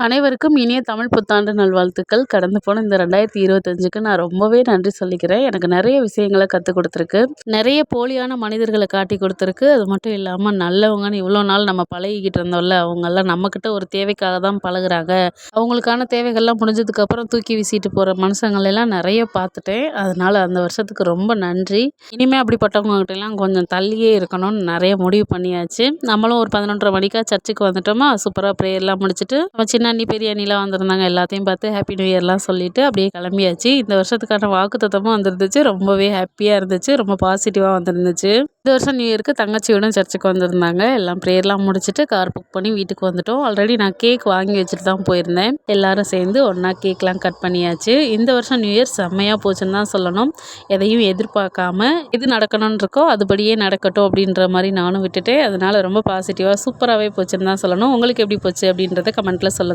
அனைவருக்கும் இனிய தமிழ் புத்தாண்டு நல்வாழ்த்துக்கள். கடந்து போன இந்த 2025க்கு நான் ரொம்பவே நன்றி சொல்லிக்கிறேன். எனக்கு நெறைய விஷயங்கள கத்துக் குடுத்துருக்கு. நெறைய போலியான மனிதர்கள காட்டிக் குடுத்துருக்கு. அது மட்டும் இல்லாம நல்லவங்கன்னு இவ்வளோ நாள் நம்ம பழகிக்கிட்டு இருந்தோம்ல, அவங்கலாம் நம்மகிட்ட ஒரு தேவைக்காக தான் பழகுறாங்க. அவங்களுக்கான தேவைகள்லாம் முடிஞ்சதுக்கப்புறம் தூக்கி வீசிட்டு போற மனுஷங்களெல்லாம் நெறைய பார்த்துட்டேன். அதனால அந்த வருஷத்துக்கு ரொம்ப நன்றி. இனிமே அப்படிப்பட்டவங்ககிட்டலாம் கொஞ்சம் தள்ளியே இருக்கணும்னு நெறைய முடிவு பண்ணியாச்சு. நம்மளும் ஒரு 11:30 மணிக்கா சர்ச்சுக்கு வந்துட்டோமா, சூப்பரா ப்ரேயர்லாம் முடிச்சுட்டு நம்ம சின்ன அண்ணி, பெரிய அண்ணிலாம் வந்திருந்தாங்க. எல்லாத்தையும் பார்த்து ஹேப்பி நியூ இயர்லாம் சொல்லிட்டு அப்படியே கிளம்பியாச்சு. இந்த வருஷத்துக்கான வாக்குத்தத்தமும் வந்துருந்துச்சு. ரொம்பவே ஹேப்பியா இருந்துச்சு. ரொம்ப பாசிட்டிவா வந்திருந்துச்சு. இந்த வருஷம் நியூ இயருக்கு தங்கச்சியோடும் சர்ச்சுக்கு வந்திருந்தாங்க. எல்லாம் ப்ரேயர்லாம் முடிச்சுட்டு கார் புக் பண்ணி வீட்டுக்கு வந்துட்டோம். ஆல்ரெடி நான் கேக் வாங்கி வச்சுட்டு தான் போயிருந்தேன். எல்லாரும் சேர்ந்து ஒண்ணா கேக்லாம் கட் பண்ணியாச்சு. இந்த வருஷம் நியூ இயர் செம்மையா போச்சுன்னு தான் சொல்லணும். எதையும் எதிர்பார்க்காம எது நடக்கணும்னு இருக்கோ அதுபடியே நடக்கட்டும் அப்படின்ற மாதிரி நானும் விட்டுட்டேன். அதனால ரொம்ப பாசிட்டிவா சூப்பராகவே போச்சுன்னு தான் சொல்லணும். உங்களுக்கு எப்படி போச்சு அப்படின்றத கமெண்ட்ல சொல்லுங்க.